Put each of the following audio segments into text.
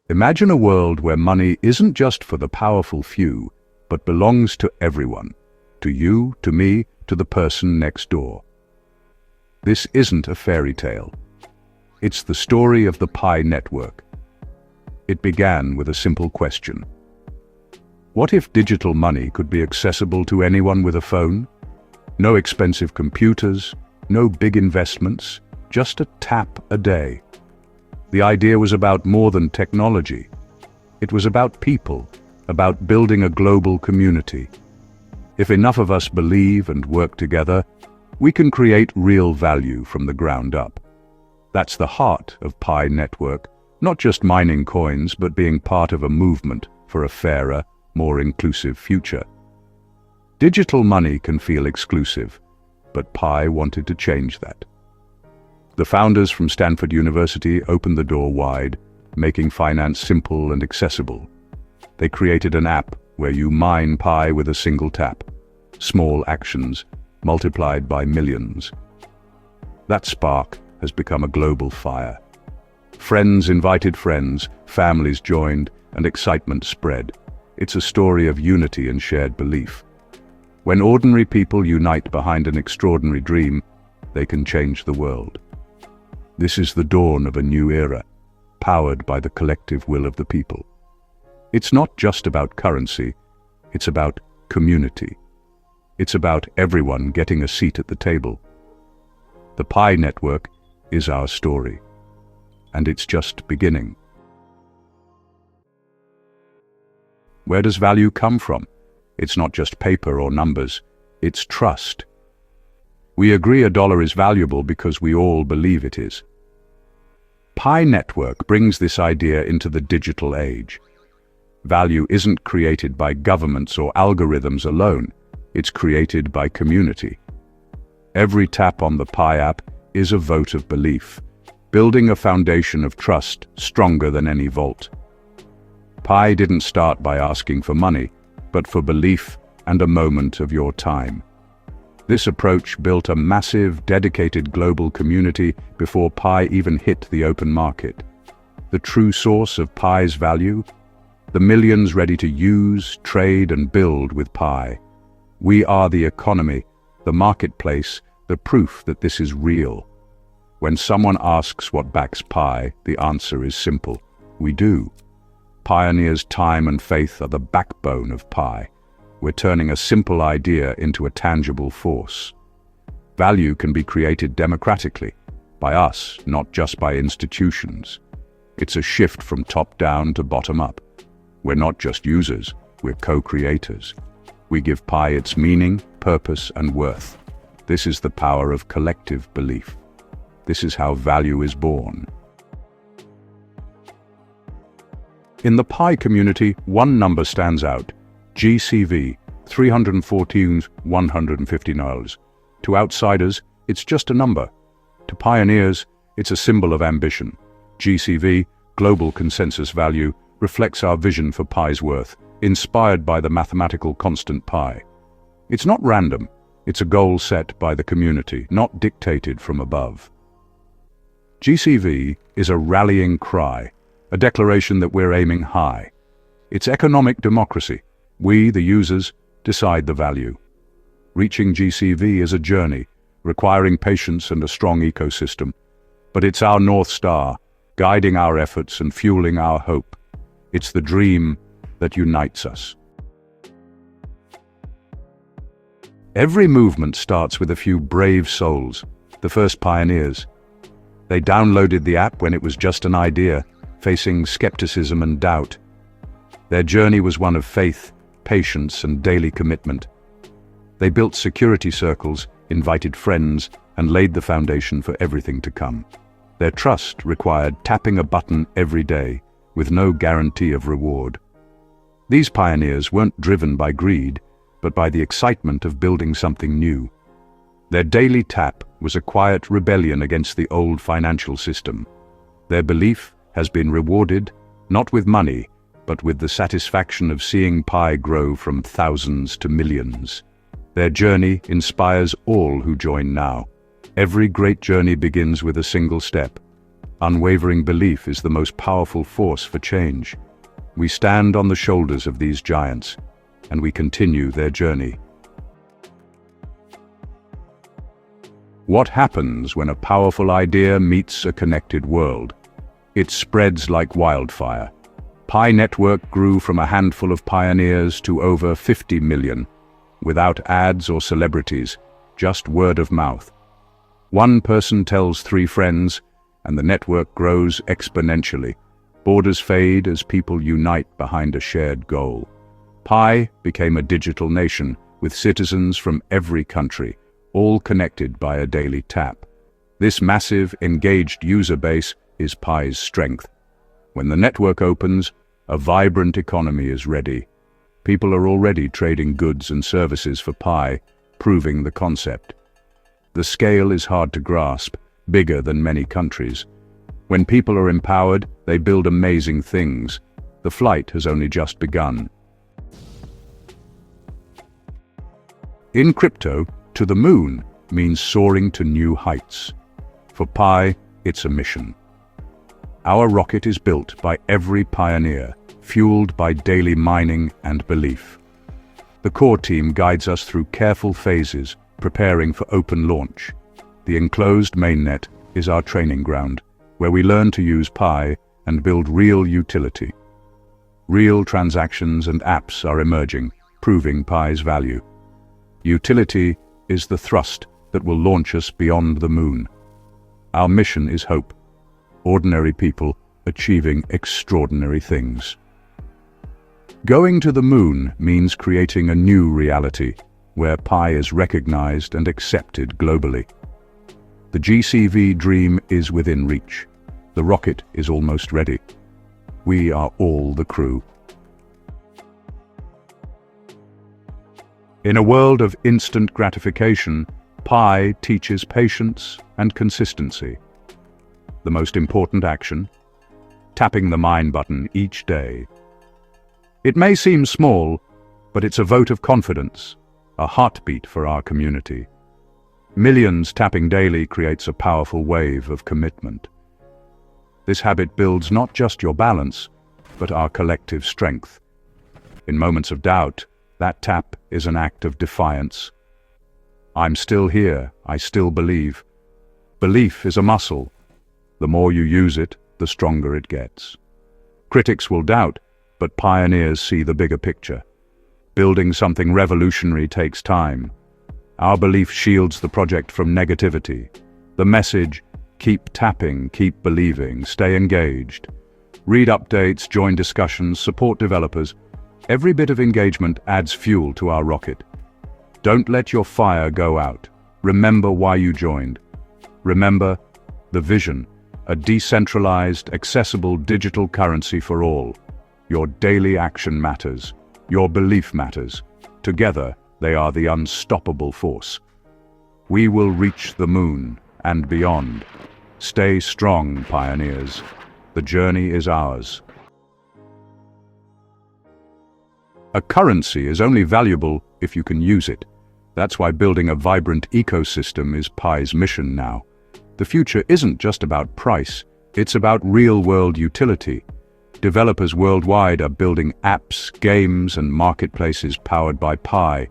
Imagine a world where money isn't just for the powerful few, but belongs to everyone. To you, to me, to the person next door. This isn't a fairy tale. It's the story of the Pi network. It began with a simple question. What if digital money could be accessible to anyone with a phone? No expensive computers, no big investments, just a tap a day. The idea was about more than technology. It was about people, about building a global community. If enough of us believe and work together, we can create real value from the ground up. That's the heart of Pi Network, not just mining coins, but being part of a movement for a fairer, more inclusive future. Digital money can feel exclusive, but Pi wanted to change that. The founders from Stanford University opened the door wide, making finance simple and accessible. They created an app where you mine Pi with a single tap. Small actions multiplied by millions. That spark has become a global fire. Friends invited friends, families joined, and excitement spread. It's a story of unity and shared belief. When ordinary people unite behind an extraordinary dream, they can change the world. This is the dawn of a new era, powered by the collective will of the people. It's not just about currency, it's about community. It's about everyone getting a seat at the table. The Pi Network is our story, and it's just beginning. Where does value come from? It's not just paper or numbers, it's trust. We agree a dollar is valuable because we all believe it is. Pi Network brings this idea into the digital age. Value isn't created by governments or algorithms alone, it's created by community. Every tap on the Pi app is a vote of belief, building a foundation of trust stronger than any vault. Pi didn't start by asking for money, but for belief and a moment of your time. This approach built a massive, dedicated global community before Pi even hit the open market. The true source of Pi's value? The millions ready to use, trade, and build with Pi. We are the economy, the marketplace, the proof that this is real. When someone asks what backs Pi, the answer is simple. We do. Pioneers' time and faith are the backbone of Pi. We're turning a simple idea into a tangible force. Value can be created democratically, by us, not just by institutions. It's a shift from top-down to bottom-up. We're not just users, we're co-creators. We give Pi its meaning, purpose, and worth. This is the power of collective belief. This is how value is born. In the Pi community, one number stands out. GCV, $314,150. To outsiders, it's just a number. To pioneers, it's a symbol of ambition. GCV, Global Consensus Value, reflects our vision for Pi's worth, inspired by the mathematical constant Pi. It's not random, it's a goal set by the community, not dictated from above. GCV is a rallying cry, a declaration that we're aiming high. It's economic democracy. We, the users, decide the value. Reaching GCV is a journey, requiring patience and a strong ecosystem. But it's our North Star, guiding our efforts and fueling our hope. It's the dream that unites us. Every movement starts with a few brave souls, the first pioneers. They downloaded the app when it was just an idea, facing skepticism and doubt. Their journey was one of faith, patience, and daily commitment. They built security circles, invited friends, and laid the foundation for everything to come. Their trust required tapping a button every day, with no guarantee of reward. These pioneers weren't driven by greed, but by the excitement of building something new. Their daily tap was a quiet rebellion against the old financial system. Their belief has been rewarded, not with money, but with the satisfaction of seeing Pi grow from thousands to millions. Their journey inspires all who join now. Every great journey begins with a single step. Unwavering belief is the most powerful force for change. We stand on the shoulders of these giants, and we continue their journey. What happens when a powerful idea meets a connected world? It spreads like wildfire. Pi Network grew from a handful of pioneers to over 50 million, without ads or celebrities, just word of mouth. One person tells 3 friends, and the network grows exponentially. Borders fade as people unite behind a shared goal. Pi became a digital nation, with citizens from every country, all connected by a daily tap. This massive, engaged user base is Pi's strength. When the network opens, a vibrant economy is ready. People are already trading goods and services for Pi, proving the concept. The scale is hard to grasp, bigger than many countries. When people are empowered, they build amazing things. The flight has only just begun. In crypto, to the moon means soaring to new heights. For Pi, it's a mission. Our rocket is built by every pioneer, fueled by daily mining and belief. The core team guides us through careful phases, preparing for open launch. The enclosed mainnet is our training ground, where we learn to use Pi and build real utility. Real transactions and apps are emerging, proving Pi's value. Utility is the thrust that will launch us beyond the moon. Our mission is hope. Ordinary people achieving extraordinary things. Going to the moon means creating a new reality, where Pi is recognized and accepted globally. The GCV dream is within reach. The rocket is almost ready. We are all the crew. In a world of instant gratification, Pi teaches patience and consistency. The most important action: tapping the mine button each day. It may seem small, but it's a vote of confidence, a heartbeat for our community. Millions tapping daily creates a powerful wave of commitment. This habit builds not just your balance, but our collective strength. In moments of doubt, that tap is an act of defiance. I'm still here, I still believe. Belief is a muscle. The more you use it, the stronger it gets. Critics will doubt, but pioneers see the bigger picture. Building something revolutionary takes time. Our belief shields the project from negativity. The message: keep tapping, keep believing, stay engaged. Read updates, join discussions, support developers. Every bit of engagement adds fuel to our rocket. Don't let your fire go out. Remember why you joined. Remember the vision: a decentralized, accessible digital currency for all. Your daily action matters. Your belief matters. Together, they are the unstoppable force. We will reach the moon and beyond. Stay strong, pioneers. The journey is ours. A currency is only valuable if you can use it. That's why building a vibrant ecosystem is Pi's mission now. The future isn't just about price, it's about real-world utility. Developers worldwide are building apps, games, and marketplaces powered by Pi.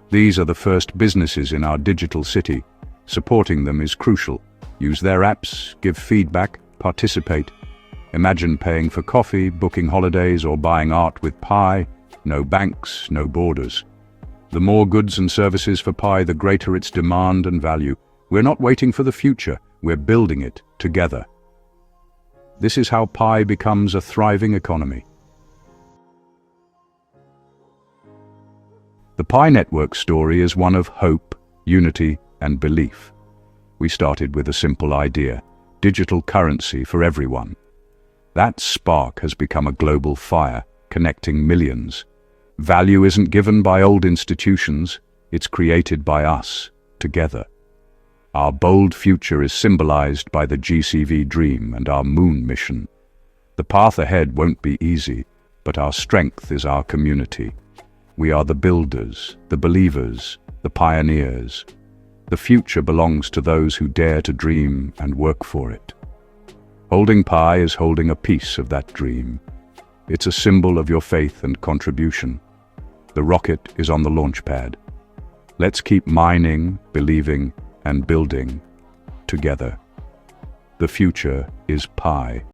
These are the first businesses in our digital city. Supporting them is crucial. Use their apps, give feedback, participate. Imagine paying for coffee, booking holidays, or buying art with Pi. No banks, no borders. The more goods and services for Pi, the greater its demand and value. We're not waiting for the future, we're building it together. This is how Pi becomes a thriving economy. The Pi Network story is one of hope, unity, and belief. We started with a simple idea: digital currency for everyone. That spark has become a global fire, connecting millions. Value isn't given by old institutions, it's created by us, together. Our bold future is symbolized by the GCV dream and our moon mission. The path ahead won't be easy, but our strength is our community. We are the builders, the believers, the pioneers. The future belongs to those who dare to dream and work for it. Holding Pi is holding a piece of that dream. It's a symbol of your faith and contribution. The rocket is on the launch pad. Let's keep mining, believing, and building together. The future is Pi.